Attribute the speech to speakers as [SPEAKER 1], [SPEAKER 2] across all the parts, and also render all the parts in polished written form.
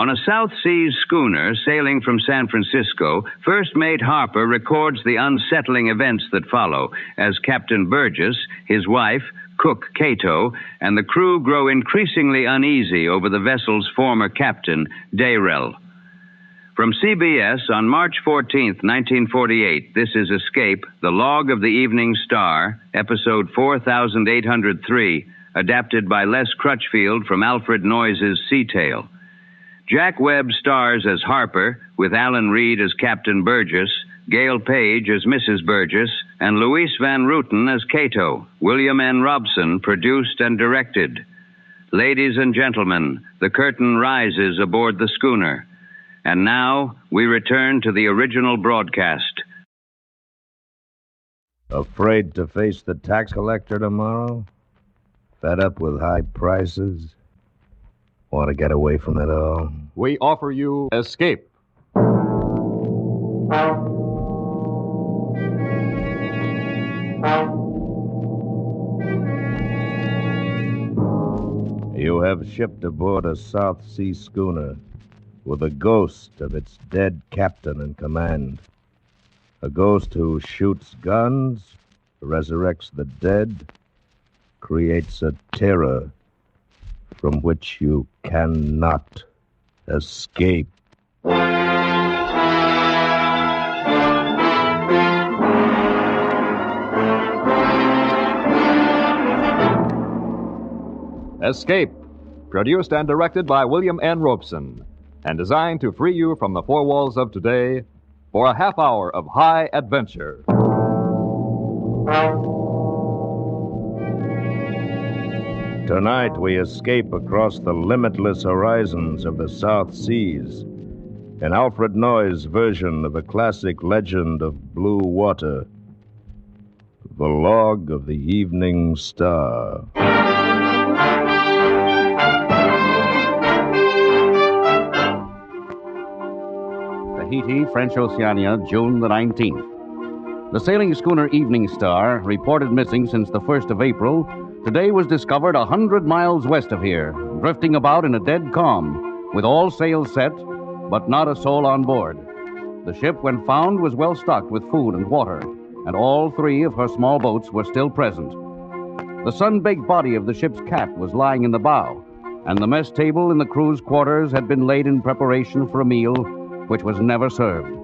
[SPEAKER 1] On a South Seas schooner sailing from San Francisco, First Mate Harper records the unsettling events that follow as Captain Burgess, his wife, cook Kato, and the crew grow increasingly uneasy over the vessel's former captain, Dayrell. From CBS on March 14th, 1948, this is Escape, the Log of the Evening Star, episode 4803, adapted by Les Crutchfield from Alfred Noyes' Sea Tale. Jack Webb stars as Harper, with Alan Reed as Captain Burgess, Gail Page as Mrs. Burgess, and Louise Van Rooten as Kato. William N. Robson produced and directed. Ladies and gentlemen, the curtain rises aboard the schooner. And now, we return to the original broadcast.
[SPEAKER 2] Afraid to face the tax collector tomorrow? Fed up with high prices? Want to get away from it all?
[SPEAKER 3] We offer you Escape.
[SPEAKER 2] You have shipped aboard a South Sea schooner with a ghost of its dead captain in command. A ghost who shoots guns, resurrects the dead, creates a terror from which you cannot escape.
[SPEAKER 3] Escape, produced and directed by William N. Robson, and designed to free you from the four walls of today for a half hour of high adventure.
[SPEAKER 2] Tonight we escape across the limitless horizons of the South Seas in Alfred Noyes' version of a classic legend of blue water, The Log of the Evening Star.
[SPEAKER 4] Tahiti, French Oceania, June the 19th. The sailing schooner Evening Star, reported missing since the 1st of April, today was discovered 100 miles west of here, drifting about in a dead calm, with all sails set, but not a soul on board. The ship, when found, was well stocked with food and water, and all three of her small boats were still present. The sun-baked body of the ship's cat was lying in the bow, and the mess table in the crew's quarters had been laid in preparation for a meal which was never served.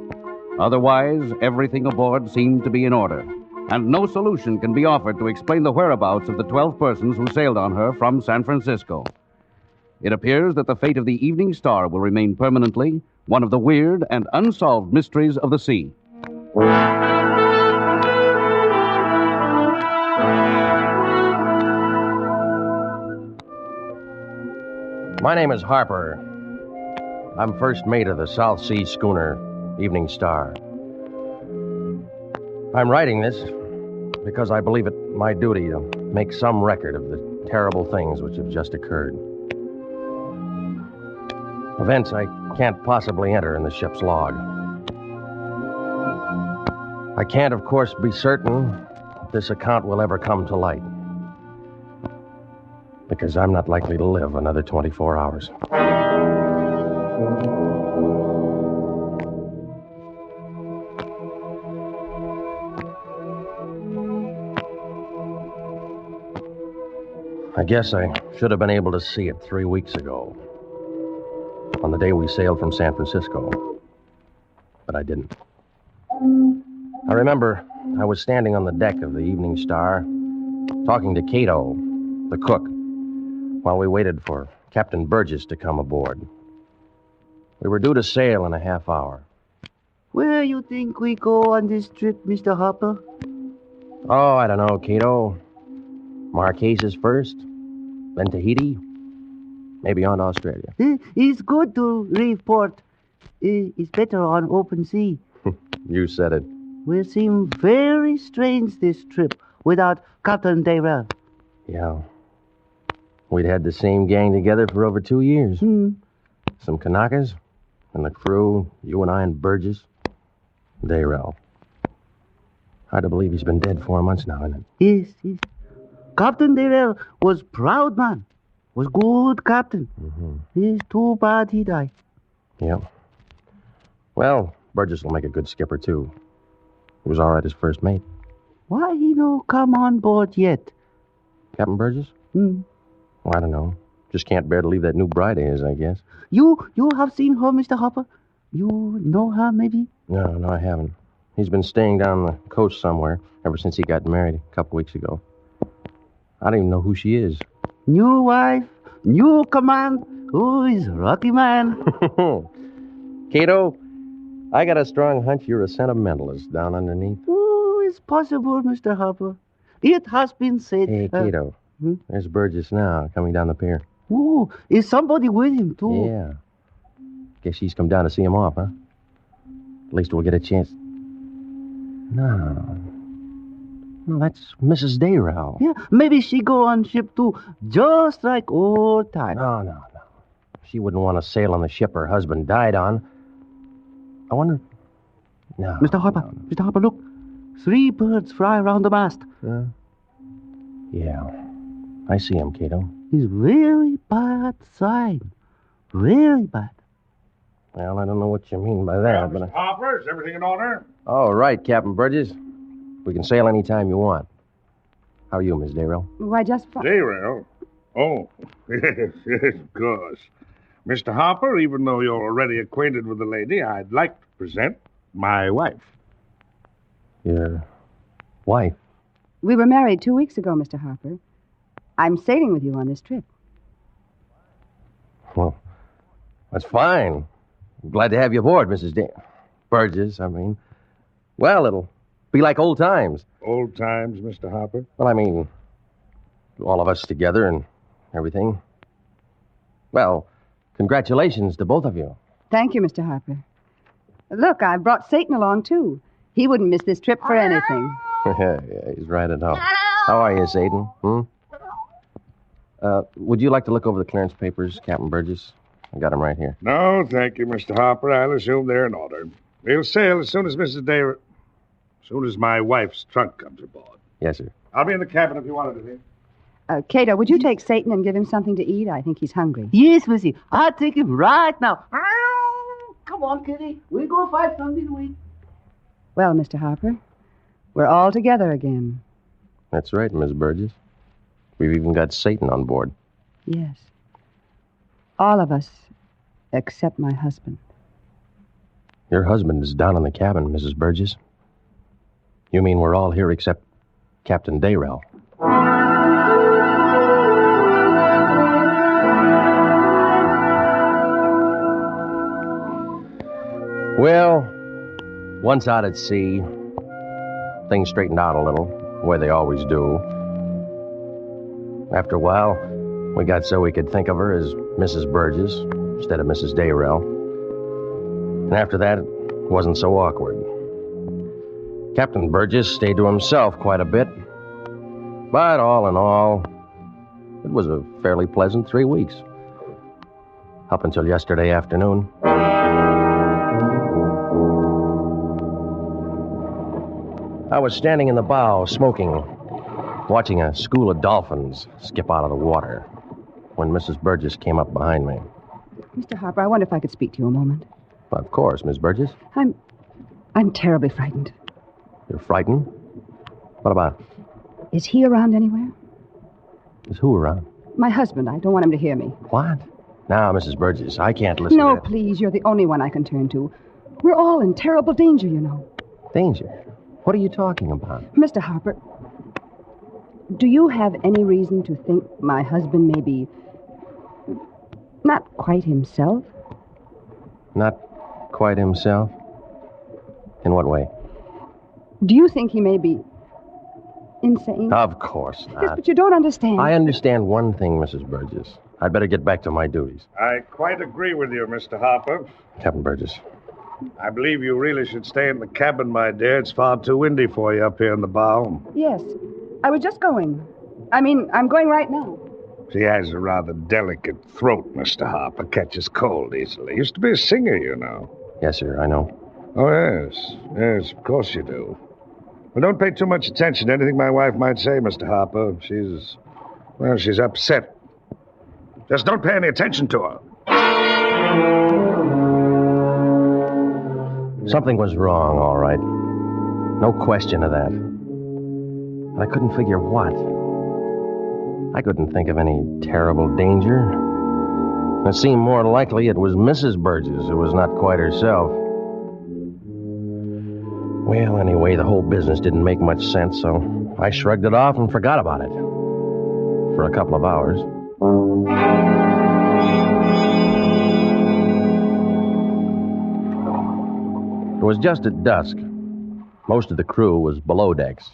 [SPEAKER 4] Otherwise, everything aboard seemed to be in order, and no solution can be offered to explain the whereabouts of the 12 persons who sailed on her from San Francisco. It appears that the fate of the Evening Star will remain permanently one of the weird and unsolved mysteries of the sea.
[SPEAKER 5] My name is Harper. I'm first mate of the South Sea schooner Evening Star. I'm writing this because I believe it my duty to make some record of the terrible things which have just occurred. Events I can't possibly enter in the ship's log. I can't, of course, be certain that this account will ever come to light, because I'm not likely to live another 24 hours. I guess I should have been able to see it 3 weeks ago, on the day we sailed from San Francisco. But I didn't. I remember I was standing on the deck of the Evening Star, talking to Kato, the cook, while we waited for Captain Burgess to come aboard. We were due to sail in a half hour.
[SPEAKER 6] Where you think we go on this trip, Mr. Harper?
[SPEAKER 5] Oh, I don't know, Kato. Marquesas first, then Tahiti, maybe on Australia.
[SPEAKER 6] It's good to report. It's better on open sea.
[SPEAKER 5] You said it.
[SPEAKER 6] Will seem very strange this trip without Captain Dayrell.
[SPEAKER 5] Yeah. We'd had the same gang together for over 2 years. Some Kanakas, and the crew, you and I and Burgess. Dayrell. Hard to believe he's been dead 4 months now, isn't it?
[SPEAKER 6] Yes. Captain Dayrell was proud man. Was good captain.
[SPEAKER 5] Mm-hmm.
[SPEAKER 6] It's too bad he died.
[SPEAKER 5] Yeah. Well, Burgess will make a good skipper, too. He was all right as first mate.
[SPEAKER 6] Why he no come on board yet?
[SPEAKER 5] Captain Burgess?
[SPEAKER 6] Hmm.
[SPEAKER 5] Well, I don't know. Just can't bear to leave that new bride of his, I guess.
[SPEAKER 6] You have seen her, Mr. Harper? You know her, maybe?
[SPEAKER 5] No, I haven't. He's been staying down the coast somewhere ever since he got married a couple weeks ago. I don't even know who she is.
[SPEAKER 6] New wife, new command. Who is Rocky Man?
[SPEAKER 5] Kato, I got a strong hunch you're a sentimentalist down underneath.
[SPEAKER 6] Oh, it's possible, Mr. Harper. It has been said...
[SPEAKER 5] Hey, Kato, there's Burgess now, coming down the pier.
[SPEAKER 6] Oh, is somebody with him, too?
[SPEAKER 5] Yeah. Guess she's come down to see him off, huh? At least we'll get a chance. No, that's Mrs. Dayrell.
[SPEAKER 6] Yeah, maybe she go on ship, too, just like old time.
[SPEAKER 5] No. She wouldn't want to sail on the ship her husband died on. I wonder... No.
[SPEAKER 6] Mr. Harper, look. 3 birds fly around the mast.
[SPEAKER 5] Yeah. I see him, Kato.
[SPEAKER 6] It's very bad sign. Very bad.
[SPEAKER 5] Well, I don't know what you mean by that, but...
[SPEAKER 7] Mr. Harper, is everything in order?
[SPEAKER 5] Oh, right, Captain Burgess. We can sail any time you want. How are you, Miss Dayrell?
[SPEAKER 8] Why, just fine.
[SPEAKER 7] Dayrell? Oh, yes, of course. Mr. Harper, even though you're already acquainted with the lady, I'd like to present my wife.
[SPEAKER 5] Your wife?
[SPEAKER 8] We were married 2 weeks ago, Mr. Harper. I'm sailing with you on this trip.
[SPEAKER 5] Well, that's fine. I'm glad to have you aboard, Mrs. Burgess, I mean. Well, it'll be like old times.
[SPEAKER 7] Old times, Mr. Harper?
[SPEAKER 5] Well, I mean, all of us together and everything. Well, congratulations to both of you.
[SPEAKER 8] Thank you, Mr. Harper. Look, I've brought Satan along, too. He wouldn't miss this trip for anything.
[SPEAKER 5] Yeah, he's right at home. How are you, Satan? Would you like to look over the clearance papers, Captain Burgess? I got them right here.
[SPEAKER 7] No, thank you, Mr. Harper. I'll assume they're in order. We'll sail as soon as as soon as my wife's trunk comes aboard.
[SPEAKER 5] Yes, sir.
[SPEAKER 7] I'll be in the cabin if you want anything.
[SPEAKER 8] Cato, would you take Satan and give him something to eat? I think he's hungry.
[SPEAKER 6] Yes, Missy. I'll take him right now. Come on, Kitty. We go find something to eat.
[SPEAKER 8] Well, Mr. Harper, we're all together again.
[SPEAKER 5] That's right, Miss Burgess. We've even got Satan on board.
[SPEAKER 8] Yes. All of us, except my husband.
[SPEAKER 5] Your husband is down in the cabin, Mrs. Burgess. You mean we're all here except Captain Dayrell? Well, once out at sea, things straightened out a little, the way they always do. After a while, we got so we could think of her as Mrs. Burgess instead of Mrs. Dayrell. And after that, it wasn't so awkward. Captain Burgess stayed to himself quite a bit. But all in all, it was a fairly pleasant 3 weeks. Up until yesterday afternoon. I was standing in the bow, smoking, watching a school of dolphins skip out of the water, when Mrs. Burgess came up behind me.
[SPEAKER 8] Mr. Harper, I wonder if I could speak to you a moment.
[SPEAKER 5] Of course, Miss Burgess.
[SPEAKER 8] I'm terribly frightened.
[SPEAKER 5] You're frightened? What about?
[SPEAKER 8] Is he around anywhere?
[SPEAKER 5] Is who around?
[SPEAKER 8] My husband. I don't want him to hear me.
[SPEAKER 5] What? Now, Mrs. Burgess, I can't listen
[SPEAKER 8] No,
[SPEAKER 5] to that.
[SPEAKER 8] please. You're the only one I can turn to. We're all in terrible danger, you know.
[SPEAKER 5] Danger? What are you talking about?
[SPEAKER 8] Mr. Harper, do you have any reason to think my husband may be not quite himself?
[SPEAKER 5] Not quite himself? In what way?
[SPEAKER 8] Do you think he may be insane?
[SPEAKER 5] Of course not.
[SPEAKER 8] Yes, but you don't understand.
[SPEAKER 5] I understand one thing, Mrs. Burgess. I'd better get back to my duties.
[SPEAKER 7] I quite agree with you, Mr. Harper.
[SPEAKER 5] Captain Burgess.
[SPEAKER 7] I believe you really should stay in the cabin, my dear. It's far too windy for you up here in the bow.
[SPEAKER 8] Yes. I was just going. I'm going right now.
[SPEAKER 7] She has a rather delicate throat, Mr. Harper. Catches cold easily. Used to be a singer, you know.
[SPEAKER 5] Yes, sir, I know.
[SPEAKER 7] Oh, yes. Yes, of course you do. Well, don't pay too much attention to anything my wife might say, Mr. Harper. She's upset. Just don't pay any attention to her.
[SPEAKER 5] Something was wrong, all right. No question of that. But I couldn't figure what. I couldn't think of any terrible danger. It seemed more likely it was Mrs. Burgess who was not quite herself. Well, anyway, the whole business didn't make much sense, so I shrugged it off and forgot about it. For a couple of hours. It was just at dusk. Most of the crew was below decks.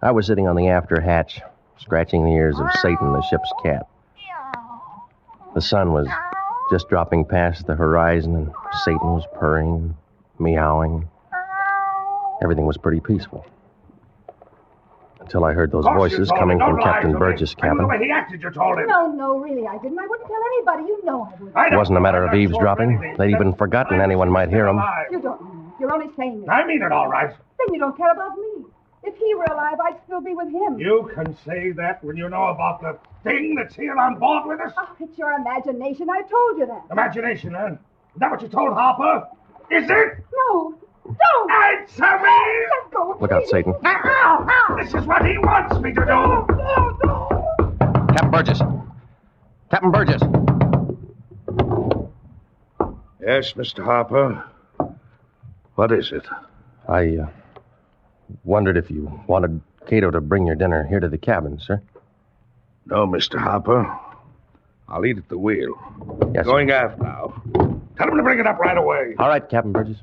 [SPEAKER 5] I was sitting on the after hatch, scratching the ears of Satan, the ship's cat. The sun was just dropping past the horizon, and Satan was purring, meowing. Everything was pretty peaceful. Until I heard those voices coming from Captain Burgess' cabin.
[SPEAKER 7] The way he acted, you told him.
[SPEAKER 9] No, really, I didn't. I wouldn't tell anybody. You know I wouldn't.
[SPEAKER 5] It wasn't a matter of eavesdropping. They'd even forgotten anyone might hear them.
[SPEAKER 9] You don't mean it. You're only saying it.
[SPEAKER 7] I mean it all right.
[SPEAKER 9] Then you don't care about me. If he were alive, I'd still be with him.
[SPEAKER 7] You can say that when you know about the thing that's here on board with us?
[SPEAKER 9] Oh, it's your imagination. I told you that.
[SPEAKER 7] Imagination, huh? Is that what you told Harper? Is it?
[SPEAKER 9] No. Don't!
[SPEAKER 7] Answer me!
[SPEAKER 9] Let go.
[SPEAKER 5] Look out, Satan.
[SPEAKER 7] This is what he wants me to do.
[SPEAKER 9] No.
[SPEAKER 5] Captain Burgess. Captain Burgess.
[SPEAKER 7] Yes, Mr. Harper. What is it?
[SPEAKER 5] I wondered if you wanted Kato to bring your dinner here to the cabin, sir.
[SPEAKER 7] No, Mr. Harper. I'll eat at the wheel.
[SPEAKER 5] Yes,
[SPEAKER 7] Going aft now. Tell him to bring it up right away.
[SPEAKER 5] All right, Captain Burgess.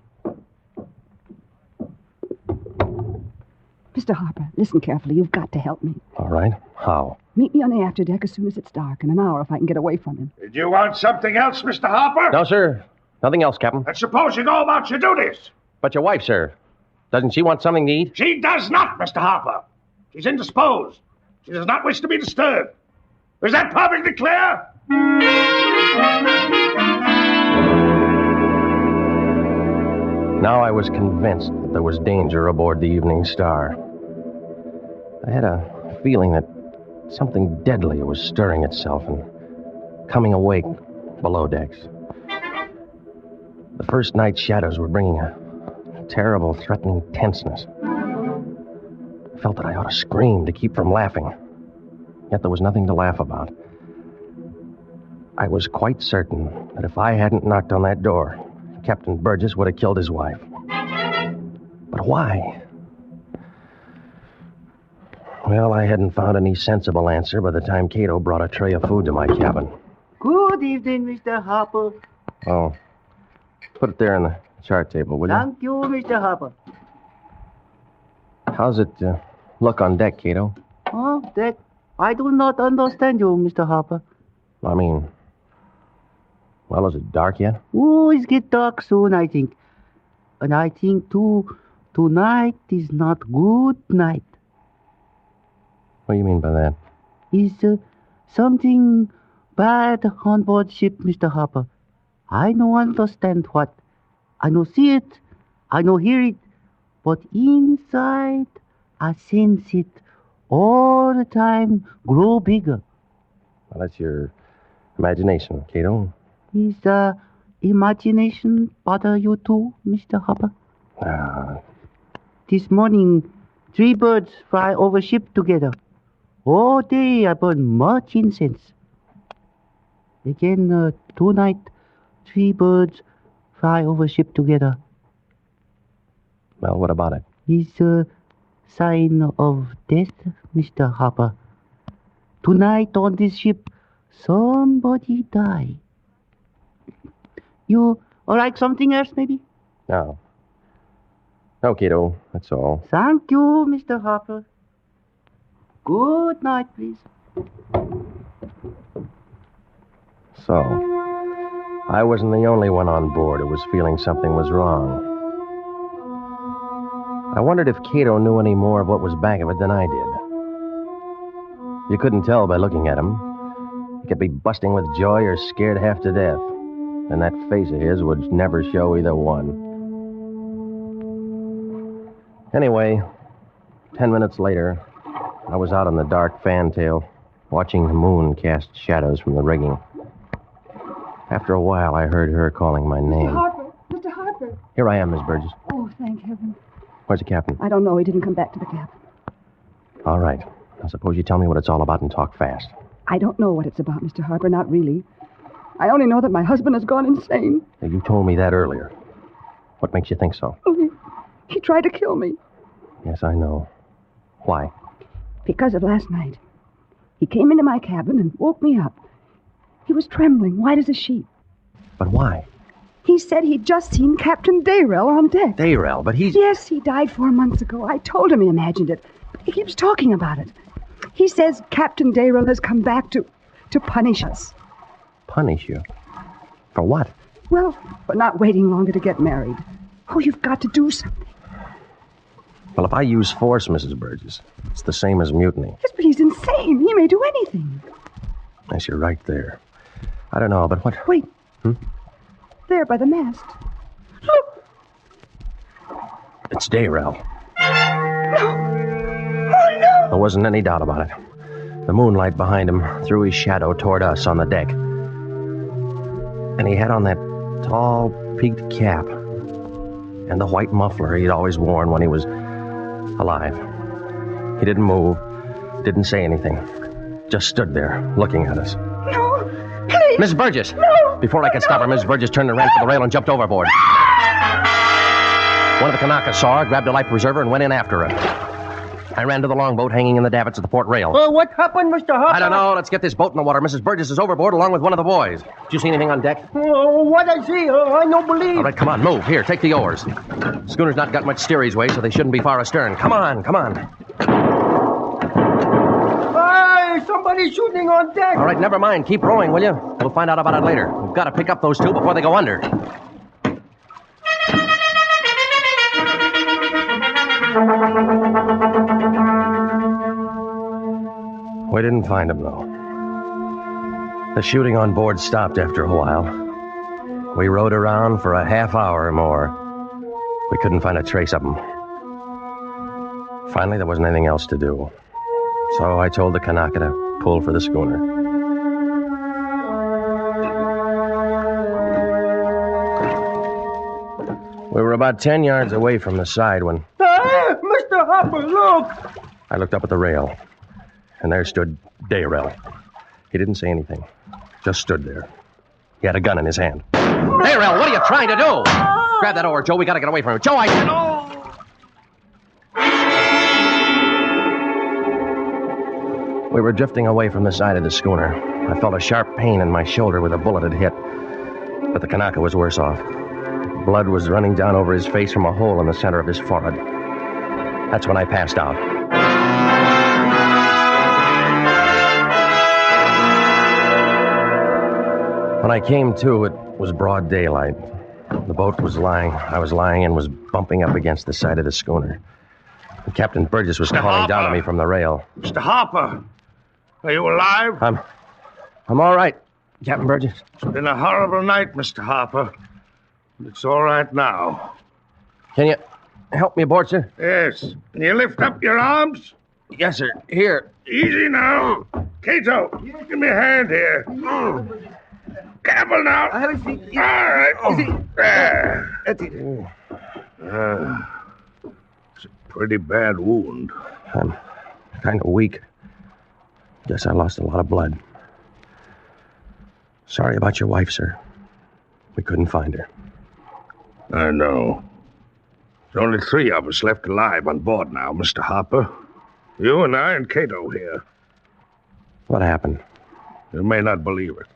[SPEAKER 8] Mr. Harper, listen carefully. You've got to help me.
[SPEAKER 5] All right. How?
[SPEAKER 8] Meet me on the afterdeck as soon as it's dark, in an hour if I can get away from him.
[SPEAKER 7] Did you want something else, Mr. Harper?
[SPEAKER 5] No, sir. Nothing else, Captain.
[SPEAKER 7] And suppose you go about your duties.
[SPEAKER 5] But your wife, sir. Doesn't she want something to eat?
[SPEAKER 7] She does not, Mr. Harper. She's indisposed. She does not wish to be disturbed. Is that perfectly clear?
[SPEAKER 5] Now I was convinced that there was danger aboard the Evening Star. I had a feeling that something deadly was stirring itself and coming awake below decks. The first night shadows were bringing a terrible, threatening tenseness. I felt that I ought to scream to keep from laughing. Yet there was nothing to laugh about. I was quite certain that if I hadn't knocked on that door, Captain Burgess would have killed his wife. But why? Well, I hadn't found any sensible answer by the time Kato brought a tray of food to my cabin.
[SPEAKER 6] Good evening, Mr. Harper.
[SPEAKER 5] Oh. Put it there on the chart table, will you?
[SPEAKER 6] Thank you, Mr. Harper.
[SPEAKER 5] How's it look on deck, Kato?
[SPEAKER 6] Oh, that... I do not understand you, Mr. Harper.
[SPEAKER 5] I mean... Well, is it dark yet?
[SPEAKER 6] Oh, it's get dark soon, I think. And I think, too, tonight is not good night.
[SPEAKER 5] What do you mean by that?
[SPEAKER 6] Is something bad on board ship, Mr. Harper. I no understand what. I no see it. I no hear it. But inside, I sense it all the time grow bigger.
[SPEAKER 5] Well, that's your imagination, Kato.
[SPEAKER 6] Is imagination bother you too, Mr. Harper? This morning, 3 birds fly over ship together. All day I burn much incense. Again, tonight, 3 birds fly over ship together.
[SPEAKER 5] Well, what about it?
[SPEAKER 6] Is a sign of death, Mr. Harper. Tonight on this ship, somebody die. You like something else, maybe?
[SPEAKER 5] No. No, Kato, that's all.
[SPEAKER 6] Thank you, Mr. Harper. Good night, please.
[SPEAKER 5] So, I wasn't the only one on board who was feeling something was wrong. I wondered if Kato knew any more of what was back of it than I did. You couldn't tell by looking at him. He could be busting with joy or scared half to death. And that face of his would never show either one. Anyway, 10 minutes later, I was out on the dark fantail, watching the moon cast shadows from the rigging. After a while, I heard her calling my name.
[SPEAKER 9] Mr. Harper! Mr. Harper!
[SPEAKER 5] Here I am, Miss Burgess.
[SPEAKER 8] Oh, thank heaven.
[SPEAKER 5] Where's the captain?
[SPEAKER 8] I don't know. He didn't come back to the cabin.
[SPEAKER 5] All right. Now, suppose you tell me what it's all about and talk fast.
[SPEAKER 8] I don't know what it's about, Mr. Harper. Not really. I only know that my husband has gone insane.
[SPEAKER 5] Now, you told me that earlier. What makes you think so?
[SPEAKER 8] Oh, he tried to kill me.
[SPEAKER 5] Yes, I know. Why?
[SPEAKER 8] Because of last night. He came into my cabin and woke me up. He was trembling, white as a sheet.
[SPEAKER 5] But why?
[SPEAKER 8] He said he'd just seen Captain Dayrell on deck.
[SPEAKER 5] Dayrell, but he's...
[SPEAKER 8] Yes, he died 4 months ago. I told him he imagined it. But he keeps talking about it. He says Captain Dayrell has come back to punish us.
[SPEAKER 5] Punish you? For what?
[SPEAKER 8] Well, for not waiting longer to get married. Oh, you've got to do something.
[SPEAKER 5] Well, if I use force, Mrs. Burgess, it's the same as mutiny.
[SPEAKER 8] Yes, but he's insane. He may do anything.
[SPEAKER 5] Yes, you're right there. I don't know, but what...
[SPEAKER 8] Wait. There by the mast. Look.
[SPEAKER 5] It's Dayrell.
[SPEAKER 8] No. Oh, no.
[SPEAKER 5] There wasn't any doubt about it. The moonlight behind him threw his shadow toward us on the deck. And he had on that tall, peaked cap and the white muffler he'd always worn when he was alive. He didn't move, didn't say anything. Just stood there, looking at us.
[SPEAKER 8] No, please.
[SPEAKER 5] Miss Burgess!
[SPEAKER 8] No!
[SPEAKER 5] Before I could stop her, Miss Burgess turned and ran for the rail and jumped overboard. One of the Kanakas saw her, grabbed a life preserver, and went in after her. I ran to the longboat hanging in the davits of the port rail.
[SPEAKER 6] What happened, Mr. Harper?
[SPEAKER 5] I don't know. Let's get this boat in the water. Mrs. Burgess is overboard along with one of the boys. Did you see anything on deck?
[SPEAKER 6] What I see, I don't believe.
[SPEAKER 5] All right, come on, move. Here, take the oars. Schooner's not got much steerage way, so they shouldn't be far astern. Come on, come on.
[SPEAKER 6] Hey, somebody's shooting on deck.
[SPEAKER 5] All right, never mind. Keep rowing, will you? We'll find out about it later. We've got to pick up those two before they go under. We didn't find him, though. The shooting on board stopped after a while. We rowed around for a half hour or more. We couldn't find a trace of him. Finally, there wasn't anything else to do. So I told the Kanaka to pull for the schooner. We were about 10 yards away from the side when...
[SPEAKER 6] Hey, Mr. Harper, look!
[SPEAKER 5] I looked up at the rail, and there stood Dayrell. He didn't say anything, just stood there. He had a gun in his hand. Dayrell, what are you trying to do? Grab that oar, Joe. We got to get away from him. Joe, I said... We were drifting away from the side of the schooner. I felt a sharp pain in my shoulder where the bullet had hit. But the Kanaka was worse off. Blood was running down over his face from a hole in the center of his forehead. That's when I passed out. When I came to, it was broad daylight. The boat was I was lying and was bumping up against the side of the schooner. And Captain Burgess was calling down to me from the rail.
[SPEAKER 7] Mr. Harper, are you alive?
[SPEAKER 5] I'm all right, Captain Burgess.
[SPEAKER 7] It's been a horrible night, Mr. Harper. But it's all right now.
[SPEAKER 5] Can you help me aboard, sir?
[SPEAKER 7] Yes. Can you lift up your arms?
[SPEAKER 5] Yes, sir. Here.
[SPEAKER 7] Easy now. Kato, give me a hand here. Careful now. All right. There. It's a pretty bad wound.
[SPEAKER 5] I'm kind of weak. Guess I lost a lot of blood. Sorry about your wife, sir. We couldn't find her.
[SPEAKER 7] I know. There's only 3 of us left alive on board now, Mr. Harper. You and I and Kato here.
[SPEAKER 5] What happened?
[SPEAKER 7] You may not believe it.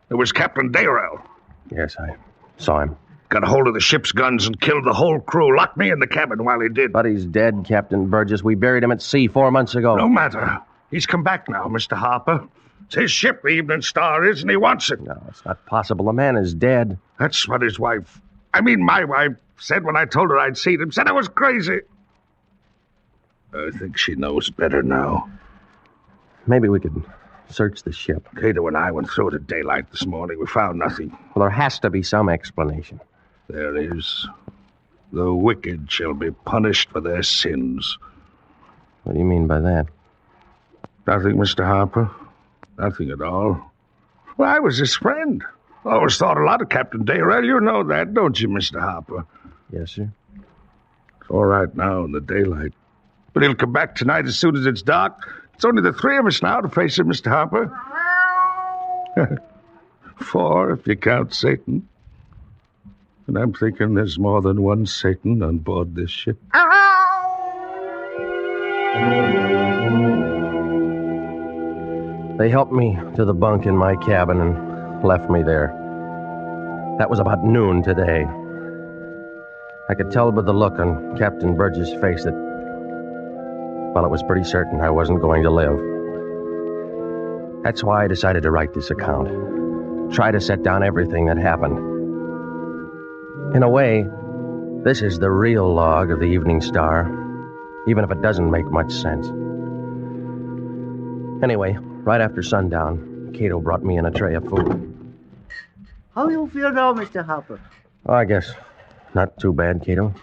[SPEAKER 7] It was Captain Dayrell.
[SPEAKER 5] Yes, I saw him.
[SPEAKER 7] Got a hold of the ship's guns and killed the whole crew. Locked me in the cabin while he did.
[SPEAKER 5] But he's dead, Captain Burgess. We buried him at sea 4 months ago.
[SPEAKER 7] No matter. He's come back now, Mr. Harper. It's his ship, the Evening Star is, and he wants it.
[SPEAKER 5] No, it's not possible. The man is dead.
[SPEAKER 7] That's what his wife... my wife said when I told her I'd seen him. Said I was crazy. I think she knows better now.
[SPEAKER 5] Maybe we could search the ship.
[SPEAKER 7] Kato and I went through it at daylight this morning. We found nothing.
[SPEAKER 5] Well, there has to be some explanation.
[SPEAKER 7] There is. The wicked shall be punished for their sins.
[SPEAKER 5] What do you mean by that?
[SPEAKER 7] Nothing, Mr. Harper. Nothing at all. Well, I was his friend. Always thought a lot of Captain Dayrell. You know that, don't you, Mr. Harper?
[SPEAKER 5] Yes, sir.
[SPEAKER 7] It's all right now in the daylight. But he'll come back tonight as soon as it's dark. It's only the three of us now to face him, Mr. Harper. 4, if you count Satan. And I'm thinking there's more than one Satan on board this ship.
[SPEAKER 5] They helped me to the bunk in my cabin and left me there. That was about noon today. I could tell by the look on Captain Burgess' face that, well, it was pretty certain I wasn't going to live. That's why I decided to write this account. Try to set down everything that happened. In a way, this is the real log of the Evening Star, even if it doesn't make much sense. Anyway, right after sundown, Kato brought me in a tray of food.
[SPEAKER 6] How you feel now, Mr. Harper?
[SPEAKER 5] Oh, I guess not too bad, Kato.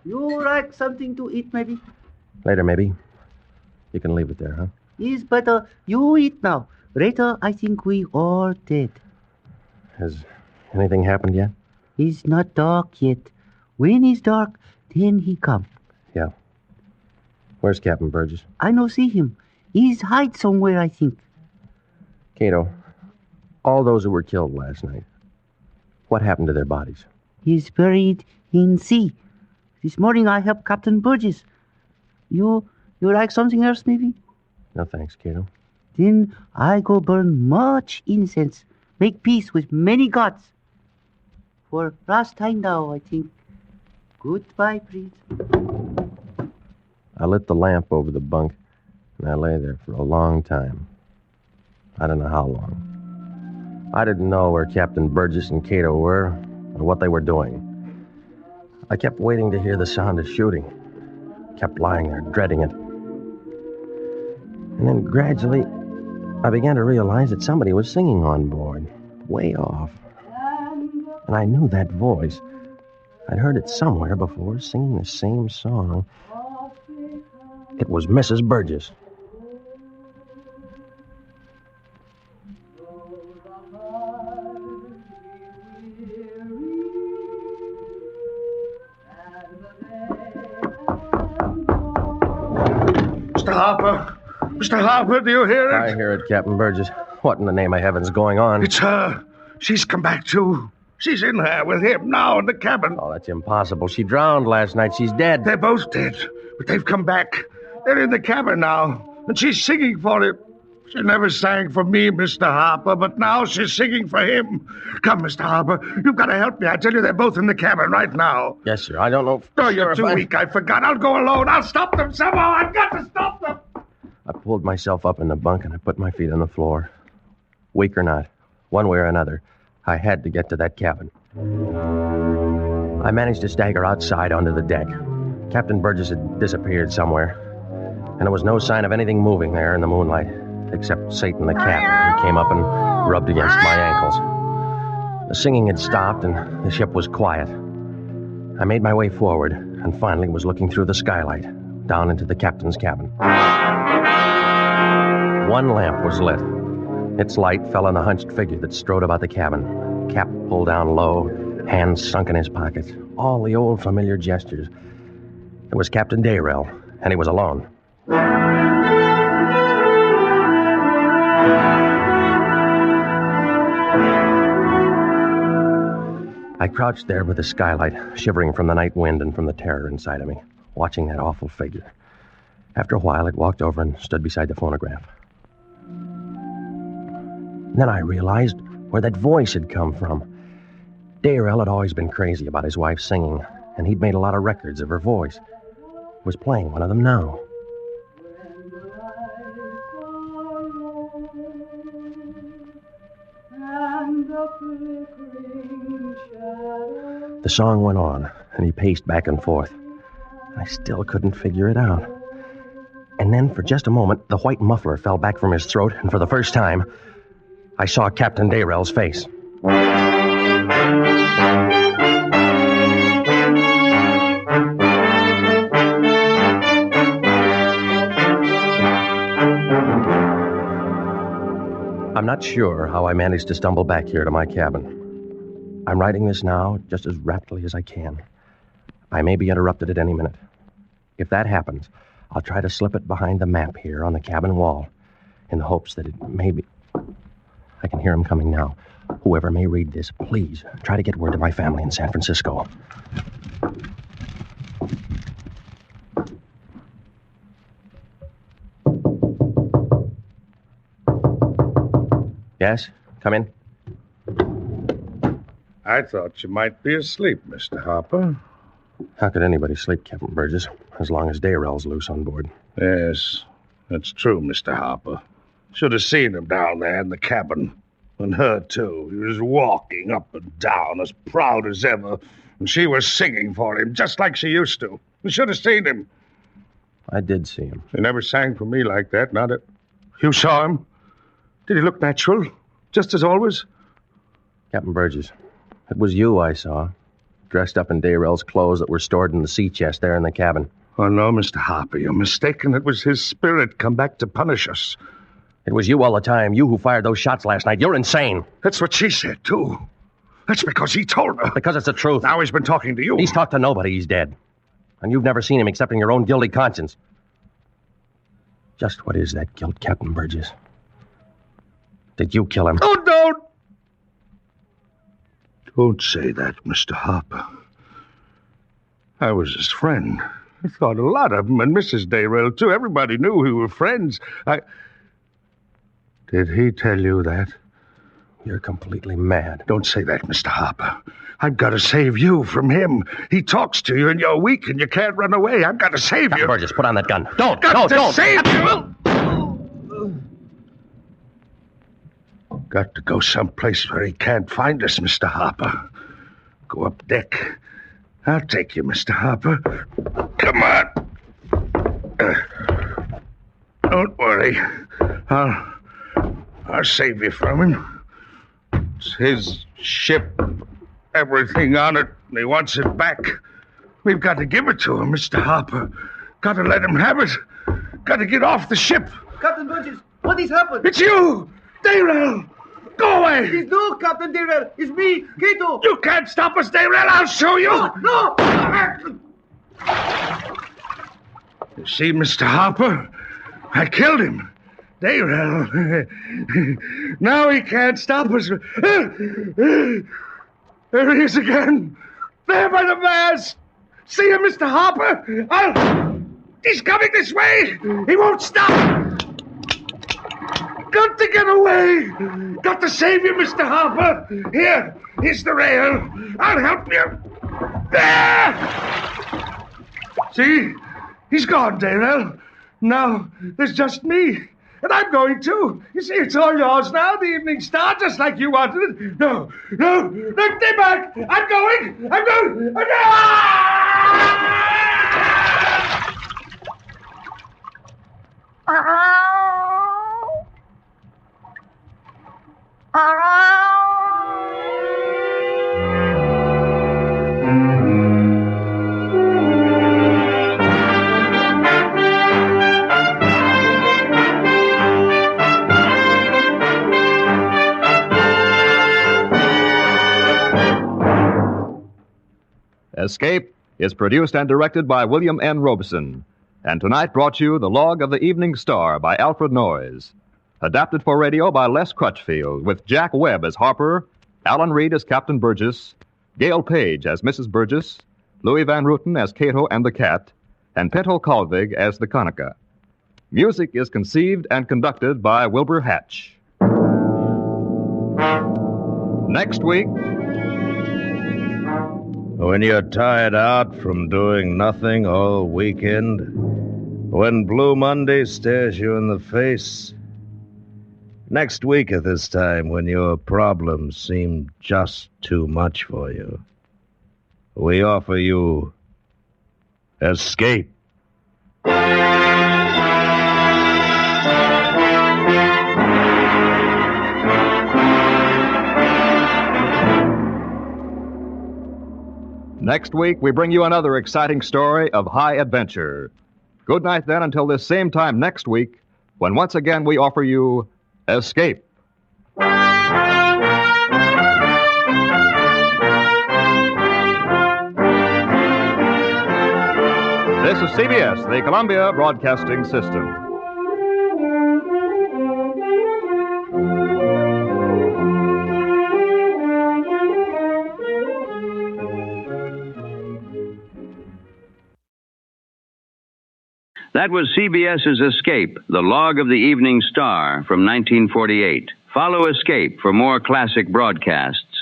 [SPEAKER 6] You like something to eat, maybe?
[SPEAKER 5] Later, maybe. You can leave it there, huh?
[SPEAKER 6] It's better you eat now. Later, I think we all dead.
[SPEAKER 5] Has anything happened yet?
[SPEAKER 6] It's not dark yet. When it's dark, then he come.
[SPEAKER 5] Yeah. Where's Captain Burgess?
[SPEAKER 6] I no see him. He's hide somewhere, I think.
[SPEAKER 5] Kato, all those who were killed last night, what happened to their bodies?
[SPEAKER 6] He's buried in sea. This morning I helped Captain Burgess. You like something else, maybe?
[SPEAKER 5] No thanks, Kato.
[SPEAKER 6] Then I go burn much incense, make peace with many gods. For last time now, I think. Goodbye, Prince.
[SPEAKER 5] I lit the lamp over the bunk, and I lay there for a long time. I don't know how long. I didn't know where Captain Burgess and Kato were, or what they were doing. I kept waiting to hear the sound of shooting. Kept lying there, dreading it. And then gradually, I began to realize that somebody was singing on board, way off. And I knew that voice. I'd heard it somewhere before, singing the same song. It was Mrs. Burgess.
[SPEAKER 7] Mr. Harper! Mr. Harper, do you hear it?
[SPEAKER 5] I hear it, Captain Burgess. What in the name of heaven's going on?
[SPEAKER 7] It's her. She's come back, too. She's in there with him now in the cabin.
[SPEAKER 5] Oh, that's impossible. She drowned last night. She's dead.
[SPEAKER 7] They're both dead, but they've come back. They're in the cabin now, and she's singing for him. She never sang for me, Mr. Harper, but now she's singing for him. Come, Mr. Harper, you've got to help me. I tell you, they're both in the cabin right now.
[SPEAKER 5] Yes, sir. I don't know.
[SPEAKER 7] Oh, you're too weak. I forgot. I'll go alone. I'll stop them somehow. I've got to stop them.
[SPEAKER 5] I pulled myself up in the bunk and I put my feet on the floor. Weak or not, one way or another, I had to get to that cabin. I managed to stagger outside onto the deck. Captain Burgess had disappeared somewhere, and there was no sign of anything moving there in the moonlight, except Satan the cat, who came up and rubbed against my ankles. The singing had stopped, and the ship was quiet. I made my way forward, and finally was looking through the skylight, down into the captain's cabin. One lamp was lit. Its light fell on a hunched figure that strode about the cabin, cap pulled down low, hands sunk in his pockets. All the old familiar gestures. It was Captain Dayrell, and he was alone. I crouched there by the skylight, shivering from the night wind and from the terror inside of me, watching that awful figure. After a while, it walked over and stood beside the phonograph. Then I realized where that voice had come from. Dayrell had always been crazy about his wife singing, and he'd made a lot of records of her voice. He was playing one of them now. The song went on, and he paced back and forth. I still couldn't figure it out. And then, for just a moment, the white muffler fell back from his throat, and for the first time, I saw Captain Dayrell's face. I'm not sure how I managed to stumble back here to my cabin. I'm writing this now just as rapidly as I can. I may be interrupted at any minute. If that happens, I'll try to slip it behind the map here on the cabin wall in the hopes that it may be... I can hear him coming now. Whoever may read this, please try to get word to my family in San Francisco. Yes? Come in.
[SPEAKER 7] I thought you might be asleep, Mr. Harper.
[SPEAKER 5] How could anybody sleep, Captain Burgess, as long as Dayrell's loose on board?
[SPEAKER 7] Yes, that's true, Mr. Harper. Should have seen him down there in the cabin. And her, too. He was walking up and down as proud as ever. And she was singing for him, just like she used to. You should have seen him.
[SPEAKER 5] I did see him.
[SPEAKER 7] He never sang for me like that, not it. You saw him? Did he look natural? Just as always?
[SPEAKER 5] Captain Burgess, it was you I saw, dressed up in Dayrell's clothes that were stored in the sea chest there in the cabin.
[SPEAKER 7] Oh, no, Mr. Harper, you're mistaken. It was his spirit come back to punish us.
[SPEAKER 5] It was you all the time, you who fired those shots last night. You're insane.
[SPEAKER 7] That's what she said, too. That's because he told her.
[SPEAKER 5] Because it's the truth.
[SPEAKER 7] Now he's been talking to you.
[SPEAKER 5] He's talked to nobody. He's dead. And you've never seen him except in your own guilty conscience. Just what is that guilt, Captain Burgess? Did you kill him?
[SPEAKER 7] Oh, don't! Don't say that, Mr. Harper. I was his friend. I thought a lot of him, and Mrs. Dayrell, too. Everybody knew we were friends. Did he tell you that?
[SPEAKER 5] You're completely mad.
[SPEAKER 7] Don't say that, Mr. Harper. I've got to save you from him. He talks to you, and you're weak, and you can't run away. I've got to save you.
[SPEAKER 5] Burgess, put on that gun. Don't!
[SPEAKER 7] Don't! Save you! Got to go someplace where he can't find us, Mr. Harper. Go up deck. I'll take you, Mr. Harper. Come on. Don't worry. I'll save you from him. It's his ship, everything on it, and he wants it back. We've got to give it to him, Mr. Harper. Got to let him have it. Got to get off the ship.
[SPEAKER 6] Captain Burgess, what has happened?
[SPEAKER 7] It's you! Dayrell! Go away!
[SPEAKER 6] It's no Captain Dayrell. It's me, Kato.
[SPEAKER 7] You can't stop us, Dayrell. I'll show you.
[SPEAKER 6] No!
[SPEAKER 7] You see, Mr. Harper? I killed him. Dayrell. Now he can't stop us. There he is again. There by the mast. See him, Mr. Harper? He's coming this way. He won't stop. Got to get away. Got to save you, Mr. Harper. Here's the rail. I'll help you. There! See? He's gone, Dayrell. Now, there's just me. And I'm going too. You see, it's all yours now, the Evening Star, just like you wanted it. No, stay back. I'm going.
[SPEAKER 3] Escape is produced and directed by William N. Robson, and tonight brought you The Log of the Evening Star by Alfred Noyes. Adapted for radio by Les Crutchfield, with Jack Webb as Harper, Alan Reed as Captain Burgess, Gail Page as Mrs. Burgess, Louis Van Rooten as Kato and the Cat, and Pinto Colvig as the Conica. Music is conceived and conducted by Wilbur Hatch. Next week...
[SPEAKER 2] When you're tired out from doing nothing all weekend, when Blue Monday stares you in the face, next week at this time when your problems seem just too much for you, we offer you Escape.
[SPEAKER 3] Next week, we bring you another exciting story of high adventure. Good night, then, until this same time next week, when once again we offer you Escape. This is CBS, the Columbia Broadcasting System.
[SPEAKER 1] That was CBS's Escape, the log of the Evening Star from 1948. Follow Escape for more classic broadcasts.